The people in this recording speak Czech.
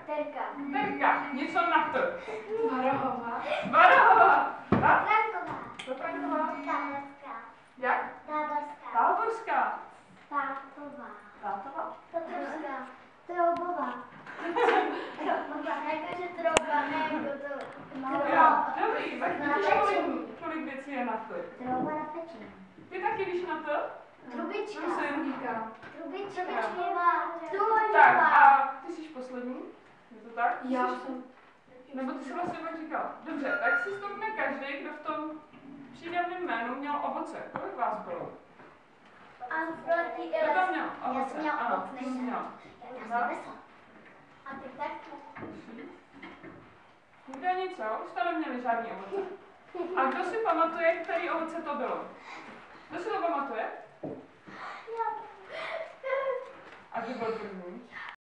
Terka. Terka. Něco na to. Varohová. Varohová. Tak? Franková. Franková. Táborská. Jak? Táborská. Táborská. Tátová. Tátová. Tatrovská. Troubová. Jakože trouba, ne jako to. Jo, dobrý, tak vidíš, kolik věcí je na to. Trouba na pečení. Ty taky víš na to? Trubička. Trubička. Trubička. Tak a ty jsi poslední? Je to tak? Já jsem. Nebo ty jsi vlastně pak říkal. Dobře, tak si stoupne každý, kdo v tom přídavném jménu měl ovoce. Kolik vás bylo? Kdo tam měl ovoce? Já jsem měl Ano, ovoce. ty jsi měl. Já jsem vesel. A ty taky. Nikdo nic, jo? Už jste neměli žádný ovoce. A kdo si pamatuje, který ovoce to bylo? Kdo si to pamatuje? Já. A kdo byl první?